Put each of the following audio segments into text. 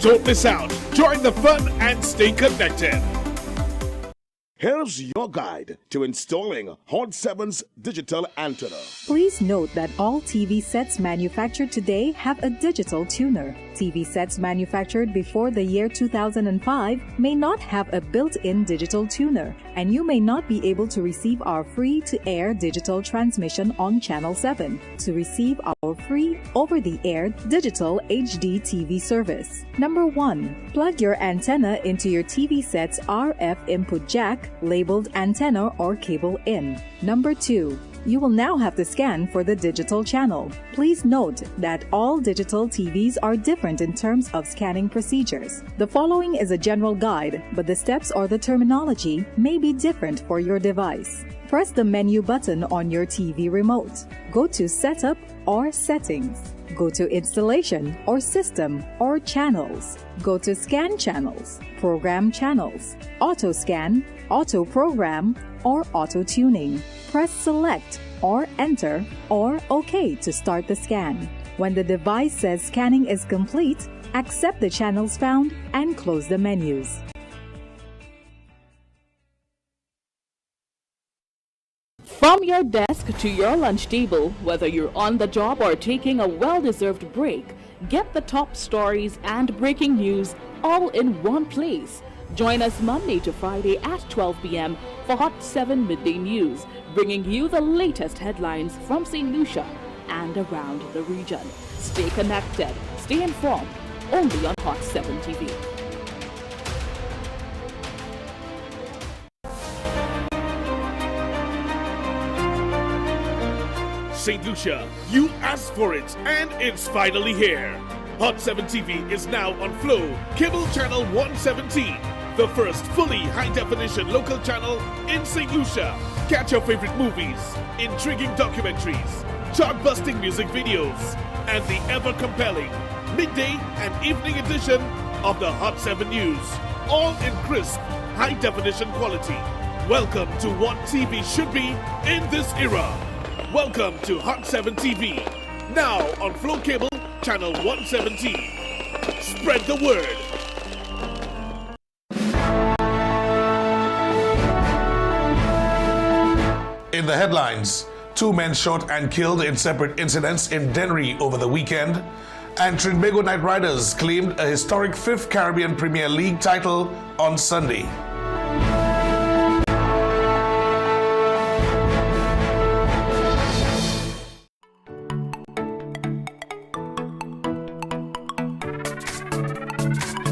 Don't miss out. Join the fun and stay connected. Here's your guide to installing Hot 7's digital antenna. Please note that all TV sets manufactured today have a digital tuner. TV sets manufactured before the year 2005 may not have a built-in digital tuner, and you may not be able to receive our free-to-air digital transmission on Channel 7 to receive our free over-the-air digital HD TV service. Number 1. Plug your antenna into your TV set's RF input jack labeled antenna or cable in. Number 2. You will now have to scan for the digital channel. Please note that all digital TVs are different in terms of scanning procedures. The following is a general guide, but the steps or the terminology may be different for your device. Press the menu button on your TV remote. Go to Setup or Settings. Go to Installation or System or Channels. Go to Scan Channels, Program Channels, Auto Scan, Auto Program, or Auto Tuning. Press Select or Enter or OK to start the scan. When the device says scanning is complete, accept the channels found and close the menus. From your desk to your lunch table, whether you're on the job or taking a well-deserved break, get the top stories and breaking news all in one place. Join us Monday to Friday at 12 p.m. for Hot 7 Midday News, bringing you the latest headlines from St. Lucia and around the region. Stay connected, stay informed, only on Hot 7 TV. St. Lucia, you asked for it, and it's finally here. Hot 7 TV is now on Flow, Cable Channel 117, the first fully high-definition local channel in St. Lucia. Catch your favorite movies, intriguing documentaries, chart-busting music videos, and the ever-compelling midday and evening edition of the Hot 7 News, all in crisp, high-definition quality. Welcome to what TV should be in this era. Welcome to Hot 7 TV, now on Flow Cable Channel 117. Spread the word. In the headlines, 2 men shot and killed in separate incidents in Dennery over the weekend, and Trinbago Knight Riders claimed a historic 5th Caribbean Premier League title on Sunday.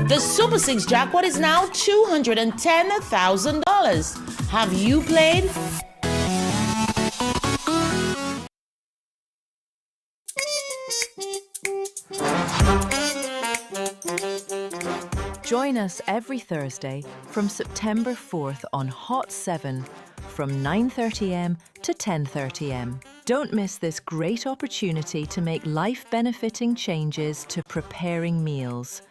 The Super 6 jackpot is now $210,000. Have you played? Join us every Thursday from September 4th on Hot 7 from 9:30am to 10:30am. Don't miss this great opportunity to make life-benefiting changes to preparing meals.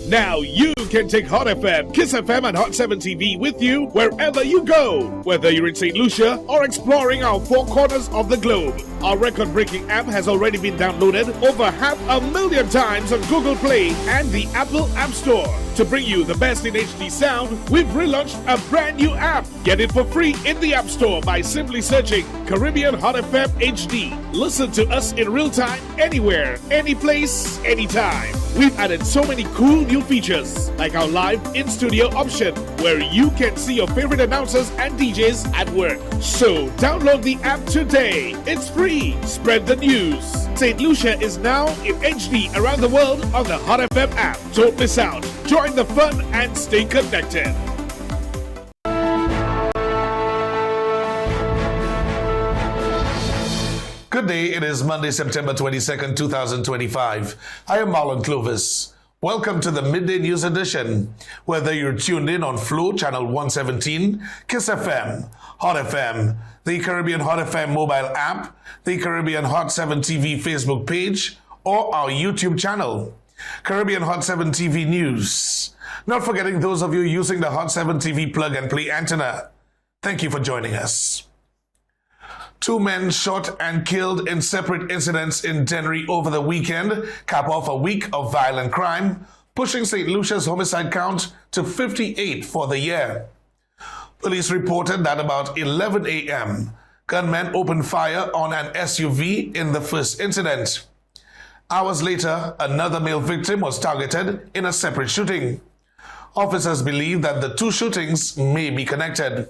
Now you can take Hot FM, Kiss FM, and Hot 7 TV with you wherever you go. Whether you're in St. Lucia or exploring our 4 corners of the globe. Our record-breaking app has already been downloaded over 500,000 times on Google Play and the Apple App Store. To bring you the best in HD sound, we've relaunched a brand new app. Get it for free in the App Store by simply searching Caribbean Hot FM HD. Listen to us in real time, anywhere, any place, anytime. We've added so many cool new features, like our live in-studio option, where you can see your favorite announcers and DJs at work. So download the app today. It's free. Spread the news. St. Lucia is now in HD around the world on the Hot FM app. Don't miss out. Join the fun and stay connected. Good day, it is Monday, September 22nd, 2025. I am Marlon Clovis. Welcome to the Midday News Edition. Whether you're tuned in on Flow Channel 117, Kiss FM, Hot FM, the Caribbean Hot FM mobile app, the Caribbean Hot 7 TV Facebook page, or our YouTube channel, Caribbean Hot 7 TV News. Not forgetting those of you using the Hot 7 TV plug and play antenna. Thank you for joining us. 2 men shot and killed in separate incidents in Dennery over the weekend cap off a week of violent crime, pushing St. Lucia's homicide count to 58 for the year. Police reported that about 11 a.m., gunmen opened fire on an SUV in the first incident. Hours later, another male victim was targeted in a separate shooting. Officers believe that the 2 shootings may be connected.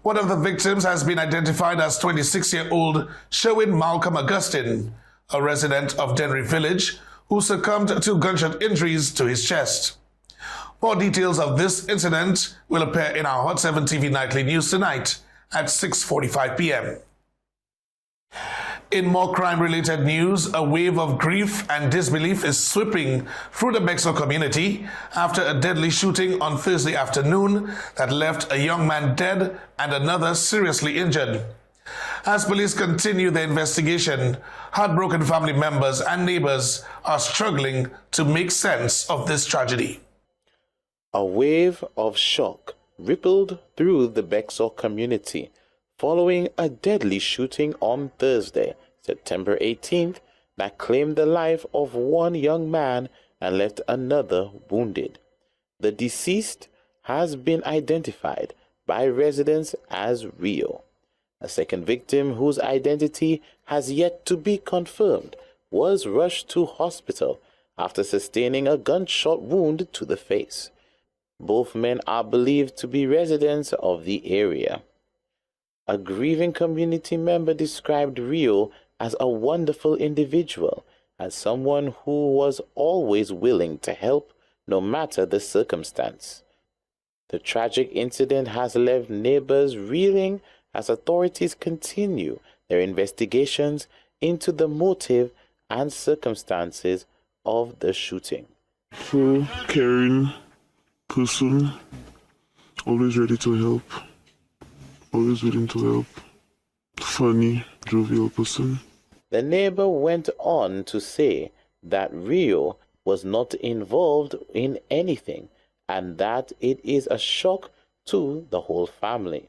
One of the victims has been identified as 26-year-old Sherwin Malcolm Augustine, a resident of Dennery Village, who succumbed to gunshot injuries to his chest. More details of this incident will appear in our Hot 7 TV Nightly News tonight at 6:45 p.m. In more crime-related news, a wave of grief and disbelief is sweeping through the Bexar community after a deadly shooting on Thursday afternoon that left a young man dead and another seriously injured. As police continue their investigation, heartbroken family members and neighbors are struggling to make sense of this tragedy. A wave of shock rippled through the Bexar community following a deadly shooting on Thursday, September 18th, that claimed the life of one young man and left another wounded. The deceased has been identified by residents as Rio. A second victim, whose identity has yet to be confirmed, was rushed to hospital after sustaining a gunshot wound to the face. Both men are believed to be residents of the area. A grieving community member described Rio as a wonderful individual, as someone who was always willing to help no matter the circumstance. The tragic incident has left neighbors reeling as authorities continue their investigations into the motive and circumstances of the shooting. Full, caring person, always ready to help, always willing to help, funny, jovial person. The neighbor went on to say that Rio was not involved in anything and that it is a shock to the whole family.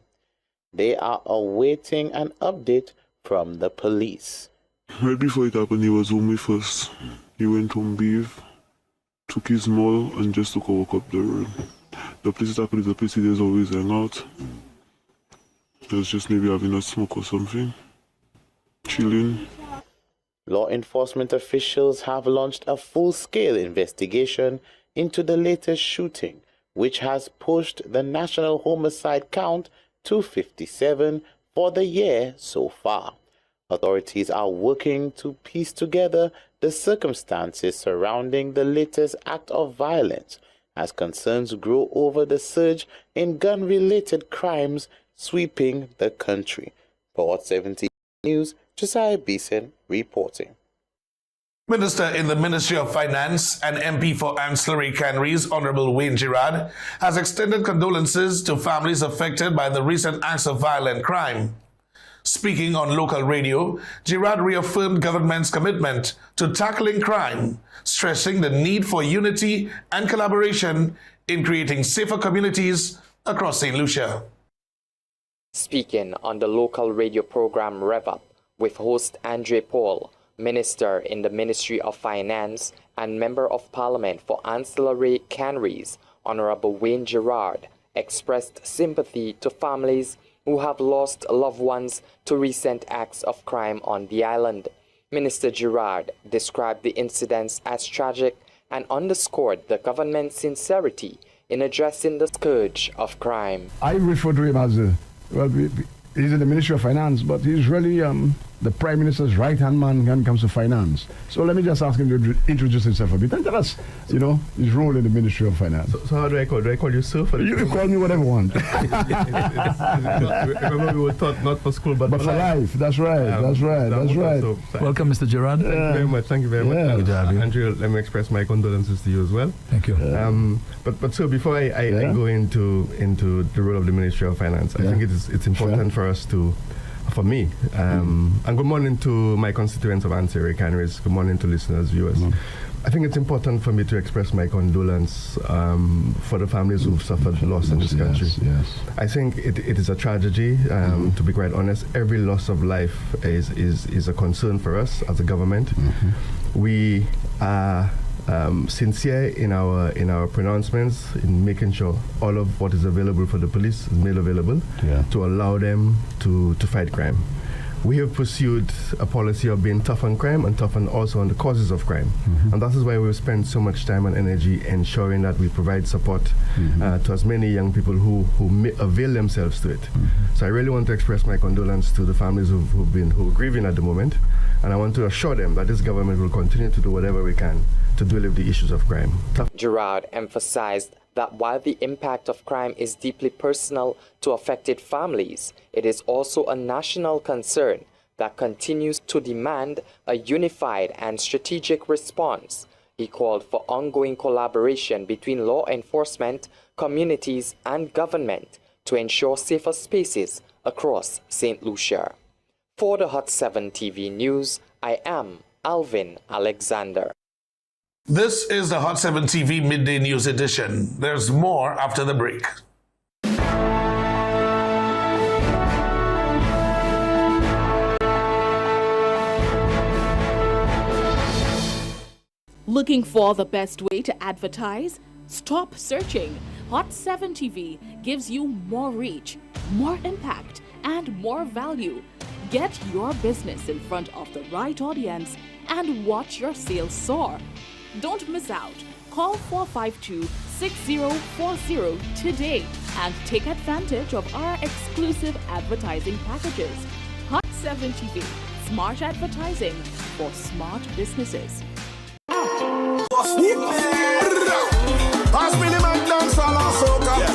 They are awaiting an update from the police. Right before it happened, he was home with us. He went home, bathe, took his mall, and just took a walk up the road. The place it happened is a place he does always hang out. He was just maybe having a smoke or something, chilling. Law enforcement officials have launched a full-scale investigation into the latest shooting, which has pushed the national homicide count to 57 for the year so far. Authorities are working to piece together the circumstances surrounding the latest act of violence as concerns grow over the surge in gun-related crimes sweeping the country. For Hot 70 News, Josiah Beeson reporting. Minister in the Ministry of Finance and MP for Ancillary Canneries, Honorable Wayne Girard, has extended condolences to families affected by the recent acts of violent crime. Speaking on local radio, Girard reaffirmed government's commitment to tackling crime, stressing the need for unity and collaboration in creating safer communities across St. Lucia. Speaking on the local radio program Rev Up with host Andre Paul, Minister in the Ministry of Finance and Member of Parliament for Ancillary Canneries, Honorable Wayne Girard, expressed sympathy to families who have lost loved ones to recent acts of crime on the island. Minister Girard described the incidents as tragic and underscored the government's sincerity in addressing the scourge of crime. I refer to him as he's in the Ministry of Finance, but he's really the Prime Minister's right-hand man when it comes to finance. So let me just ask him to introduce himself a bit and tell us, his role in the Ministry of Finance. So how do I call? Do I call you sir? You can call me whatever you want. Remember, we were taught not for school, but for life. That's right. That's right. So, welcome, Mr. Girard. Thank you very much. Thank you very much. Good to have you. Andrew, let me express my condolences to you as well. Thank you. But so before I go into the role of the Ministry of Finance, I think it's important for us to for me. And good morning to my constituents of Anseri, Canaries. Good morning to listeners, viewers. I think it's important for me to express my condolence for the families who've suffered loss in this country. Yes. I think it is a tragedy, to be quite honest. Every loss of life is a concern for us as a government. We are sincere in our pronouncements in making sure all of what is available for the police is made available to allow them to fight crime. We have pursued a policy of being tough on crime and tough on also on the causes of crime. And that is why we've spent so much time and energy ensuring that we provide support to as many young people who may avail themselves to it. So I really want to express my condolence to the families who are grieving at the moment. And I want to assure them that this government will continue to do whatever we can to deal with the issues of crime. Gerard emphasized that while the impact of crime is deeply personal to affected families, it is also a national concern that continues to demand a unified and strategic response. He called for ongoing collaboration between law enforcement, communities, and government to ensure safer spaces across St. Lucia. For the Hot 7 TV News, I am Alvin Alexander. This is the Hot 7 TV Midday News Edition. There's more after the break. Looking for the best way to advertise? Stop searching. Hot 7 TV gives you more reach, more impact, and more value. Get your business in front of the right audience and watch your sales soar. Don't miss out. Call 452-6040 today and take advantage of our exclusive advertising packages. Hot 7 TV, smart advertising for smart businesses.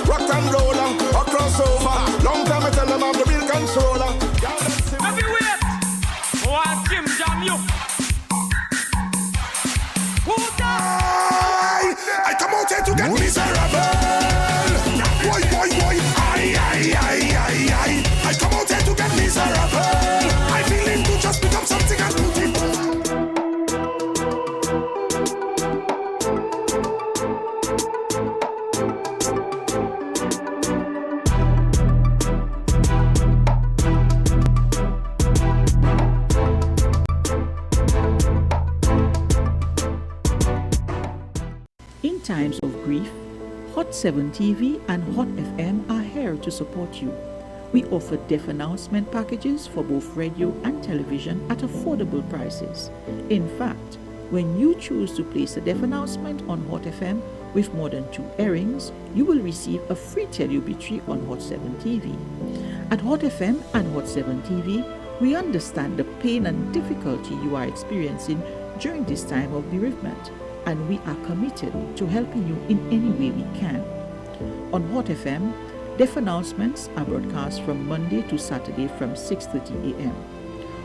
Rock and roll and a crossover. Long time I tell them I'm the real controller. Everywhere, watch him jam you. I come out here to get miserable. Boy, boy, boy. I come out here to get miserable. I feel him to just become something and put it. In times of grief, Hot 7 TV and Hot FM are here to support you. We offer deaf announcement packages for both radio and television at affordable prices. In fact, when you choose to place a deaf announcement on Hot FM with more than 2 airings, you will receive a free Tele-Ubitry on Hot 7 TV. At Hot FM and Hot 7 TV, we understand the pain and difficulty you are experiencing during this time of bereavement, and we are committed to helping you in any way we can. On Hot FM, deaf announcements are broadcast from Monday to Saturday from 6:30 a.m.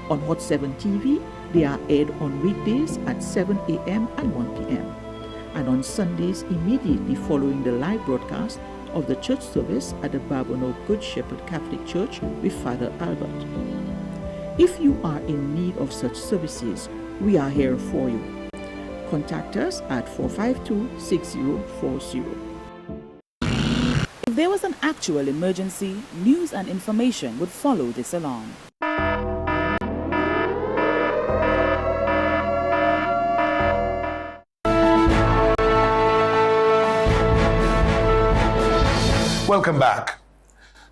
On Hot 7 TV, they are aired on weekdays at 7 a.m. and 1 p.m. and on Sundays immediately following the live broadcast of the church service at the Barbono Good Shepherd Catholic Church with Father Albert. If you are in need of such services, we are here for you. Contact us at 452-6040. If there was an actual emergency, news and information would follow this alarm. Welcome back.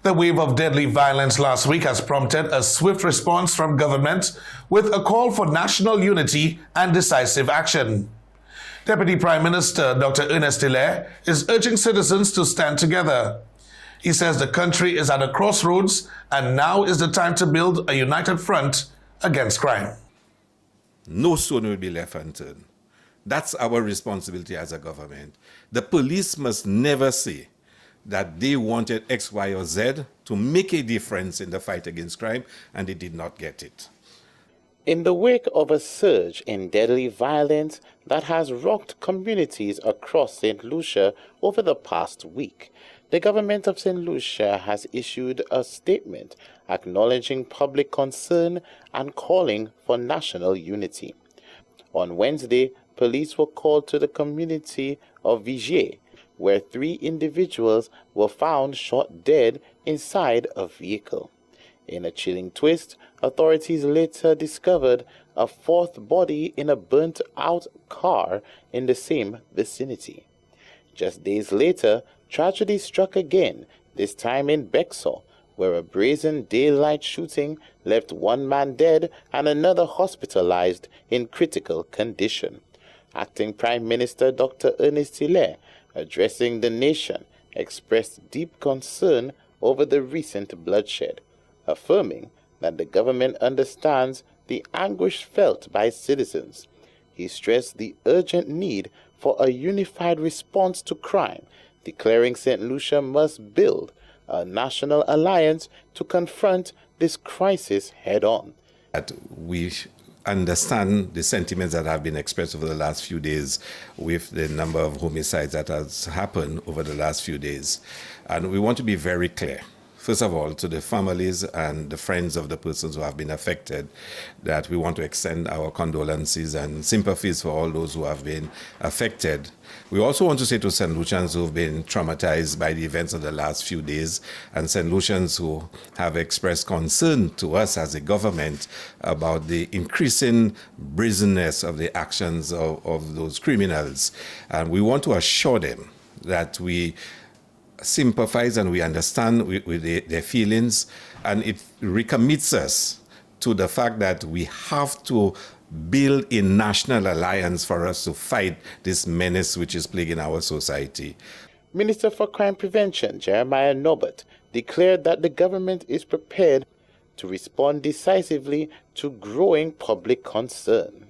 The wave of deadly violence last week has prompted a swift response from government with a call for national unity and decisive action. Deputy Prime Minister Dr. Ernest Hilaire is urging citizens to stand together. He says the country is at a crossroads and now is the time to build a united front against crime. No stone will be left unturned. That's our responsibility as a government. The police must never say that they wanted X, Y, or Z to make a difference in the fight against crime, and they did not get it. In the wake of a surge in deadly violence that has rocked communities across St. Lucia over the past week, the government of St. Lucia has issued a statement acknowledging public concern and calling for national unity. On Wednesday, police were called to the community of Vigier, where 3 individuals were found shot dead inside a vehicle. In a chilling twist, authorities later discovered a 4th body in a burnt-out car in the same vicinity. Just days later, tragedy struck again, this time in Bexar, where a brazen daylight shooting left 1 man dead and another hospitalized in critical condition. Acting Prime Minister Dr. Ernest Hilaire, addressing the nation, expressed deep concern over the recent bloodshed, affirming that the government understands the anguish felt by citizens. He stressed the urgent need for a unified response to crime, declaring St. Lucia must build a national alliance to confront this crisis head-on. That we understand the sentiments that have been expressed over the last few days with the number of homicides that has happened over the last few days. And we want to be very clear. First of all, to the families and the friends of the persons who have been affected, that we want to extend our condolences and sympathies for all those who have been affected. We also want to say to St. Lucians who have been traumatized by the events of the last few days, and St. Lucians who have expressed concern to us as a government about the increasing brazenness of the actions of those criminals. And we want to assure them that we sympathize and we understand with their feelings, and it recommits us to the fact that we have to build a national alliance for us to fight this menace which is plaguing our society. Minister for Crime Prevention Jeremiah Norbert declared that the government is prepared to respond decisively to growing public concern.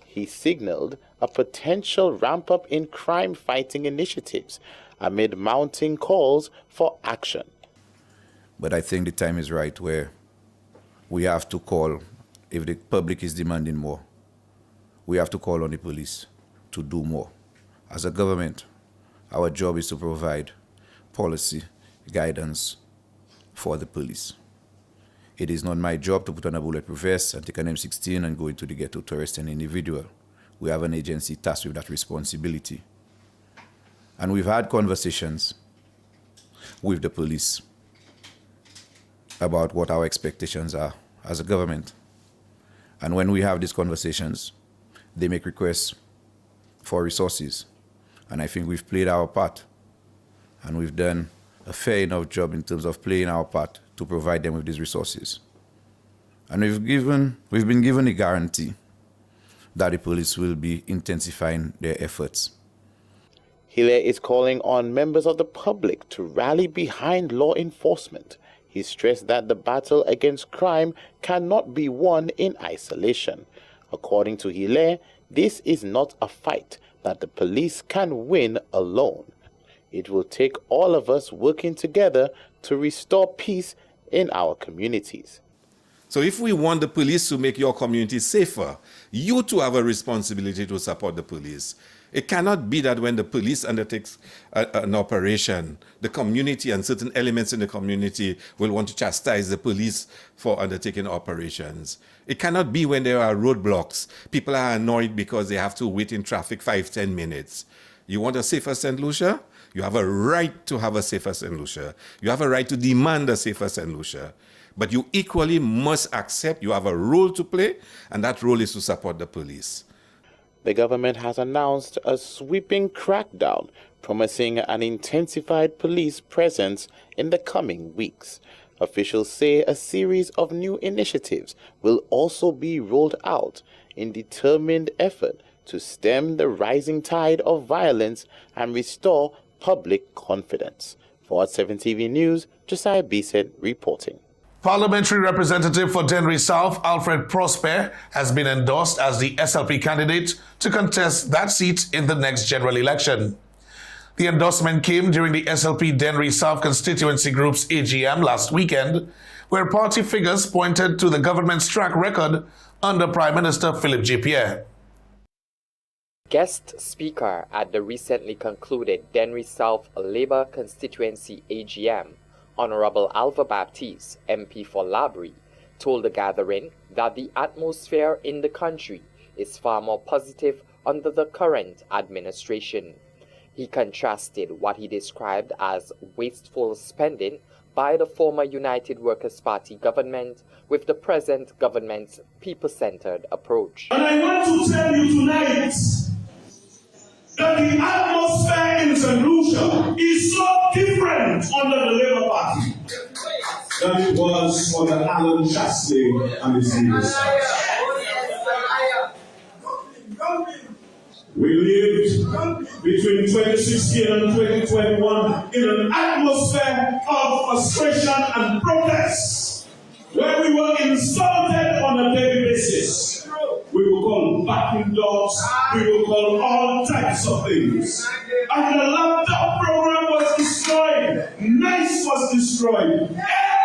He signaled a potential ramp-up in crime-fighting initiatives amid mounting calls for action. But I think the time is right where we have to call, if the public is demanding more, we have to call on the police to do more. As a government, our job is to provide policy, guidance for the police. It is not my job to put on a bulletproof vest and take an M16 and go into the ghetto to arrest an individual. We have an agency tasked with that responsibility. And we've had conversations with the police about what our expectations are as a government. And when we have these conversations, they make requests for resources. And I think we've played our part. And we've done a fair enough job in terms of playing our part to provide them with these resources. And we've been given a guarantee that the police will be intensifying their efforts. Hilaire is calling on members of the public to rally behind law enforcement. He stressed that the battle against crime cannot be won in isolation. According to Hilaire, this is not a fight that the police can win alone. It will take all of us working together to restore peace in our communities. So if we want the police to make your community safer, you too have a responsibility to support the police. It cannot be that when the police undertakes an operation, the community and certain elements in the community will want to chastise the police for undertaking operations. It cannot be when there are roadblocks. People are annoyed because they have to wait in traffic 5-10 minutes. You want a safer St. Lucia? You have a right to have a safer St. Lucia. You have a right to demand a safer St. Lucia. But you equally must accept you have a role to play, and that role is to support the police. The government has announced a sweeping crackdown, promising an intensified police presence in the coming weeks. Officials say a series of new initiatives will also be rolled out in determined effort to stem the rising tide of violence and restore public confidence. For 7 TV News, Josiah Bisset reporting. Parliamentary representative for Dennery South, Alfred Prosper, has been endorsed as the SLP candidate to contest that seat in the next general election. The endorsement came during the SLP Dennery South Constituency Group's AGM last weekend, where party figures pointed to the government's track record under Prime Minister Philip J. Pierre. Guest speaker at the recently concluded Dennery South Labour Constituency AGM, Honorable Alva Baptiste, MP for Labrie, told the gathering that the atmosphere in the country is far more positive under the current administration. He contrasted what he described as wasteful spending by the former United Workers' Party government with the present government's people-centered approach. And I want to tell you tonight that the atmosphere in St. Lucia is so different under the Labour Party than it was under Alan Chastain and his leaders. We lived between 2016 and 2021 in an atmosphere of frustration and protest, where we were insulted on a daily basis. We were called backing dogs, we were called all types of things. And the laptop program was destroyed, NICE was destroyed.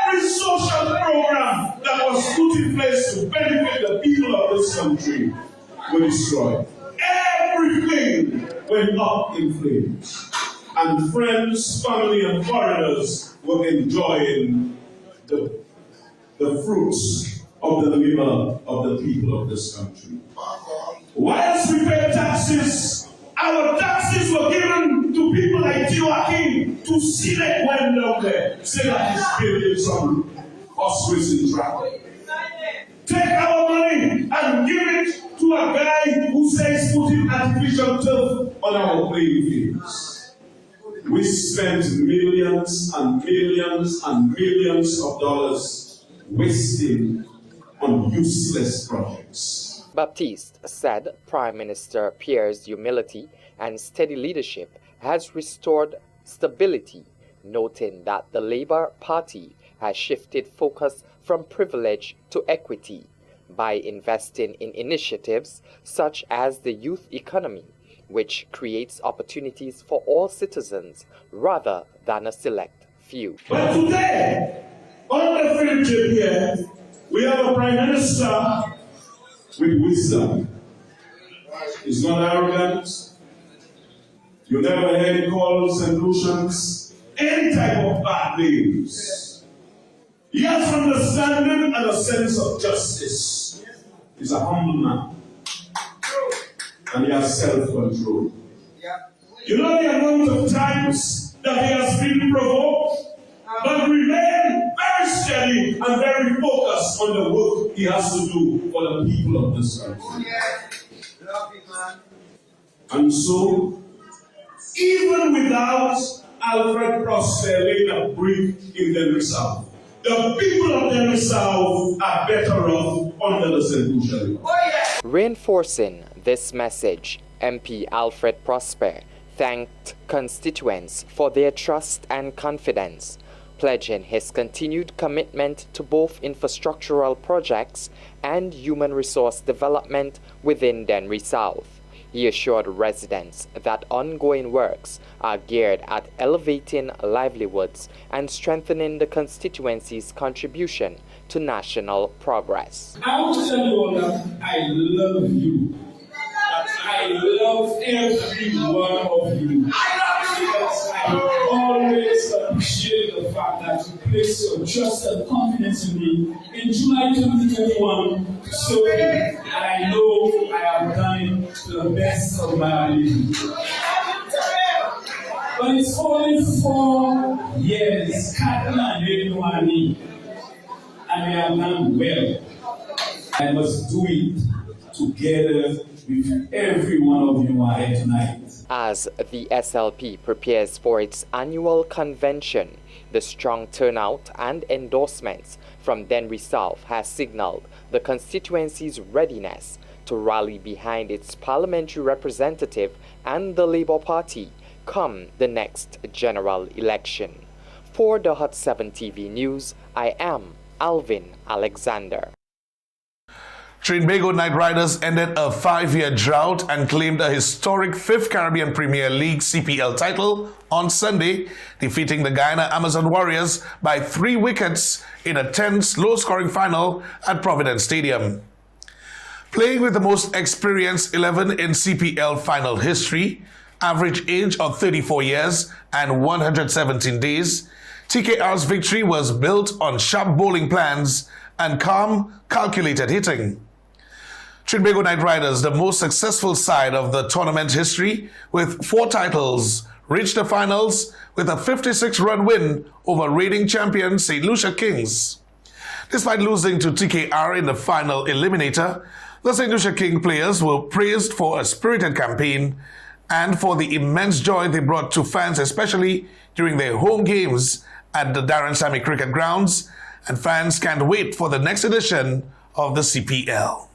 Every social program that was put in place to benefit the people of this country were destroyed. Everything went up in flames. And friends, family, and foreigners were enjoying the fruits of the labor of the people of this country. Whilst we paid taxes, our taxes were given to people like Joaquin to see that went down there, say that he's building some hospice in traffic. Take our money and give it to a guy who says putting artificial turf on our playing fields. We spent millions and millions and millions of dollars wasting on useless projects. Baptiste said Prime Minister Pierre's humility and steady leadership has restored stability, noting that the Labour Party has shifted focus from privilege to equity by investing in initiatives such as the youth economy, which creates opportunities for all citizens rather than a select few. But today, on the friendship here, we have a Prime Minister with wisdom. He's not arrogant. You never hear him call St. Lucians any type of bad names. He has understanding and a sense of justice. He's a humble man. And he has self-control. You know the amount of times that he has been provoked, but remain very steady and very focused on the work he has to do for the people of this country. And so, even without Alfred Prosper laying a brick in Dennery South, the people of Dennery South are better off under the St. Lucia. Reinforcing this message, MP Alfred Prosper thanked constituents for their trust and confidence, pledging his continued commitment to both infrastructural projects and human resource development within Dennery South. He assured residents that ongoing works are geared at elevating livelihoods and strengthening the constituency's contribution to national progress. I want to tell you all that I love you. That I love every one of you. Because I always appreciate the fact that you place your trust and confidence in me in July 2021. So and I know I have done it to the best of my ability. But it's only 4 years, and we have done well. I must do it together with every one of you here tonight. As the SLP prepares for its annual convention, the strong turnout and endorsements from Dennery South has signaled the constituency's readiness to rally behind its parliamentary representative and the Labour Party come the next general election. For the Hot 7 TV News, I am Alvin Alexander. Trinbago Knight Riders ended a 5-year drought and claimed a historic 5th Caribbean Premier League CPL title on Sunday, defeating the Guyana Amazon Warriors by 3 wickets in a tense, low-scoring final at Providence Stadium. Playing with the most experienced 11 in CPL final history, average age of 34 years and 117 days, TKR's victory was built on sharp bowling plans and calm, calculated hitting. Trinbago Knight Riders, the most successful side of the tournament history, with 4 titles, reached the finals with a 56-run win over reigning champion St. Lucia Kings. Despite losing to TKR in the final eliminator, the St. Lucia King players were praised for a spirited campaign and for the immense joy they brought to fans, especially during their home games at the Darren Sammy Cricket Grounds, and fans can't wait for the next edition of the CPL.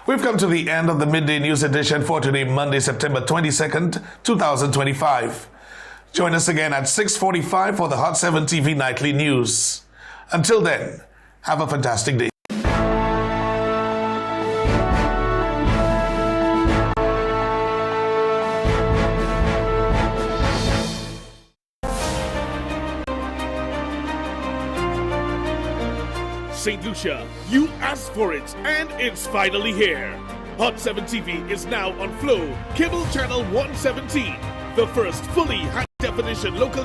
We've come to the end of the Midday News edition for today, Monday, September 22nd, 2025. Join us again at 6:45 for the Hot 7 TV Nightly News. Until then, have a fantastic day. St. Lucia, you asked for it, and it's finally here. Hot 7 TV is now on Flow, cable channel 117, the first fully high-definition local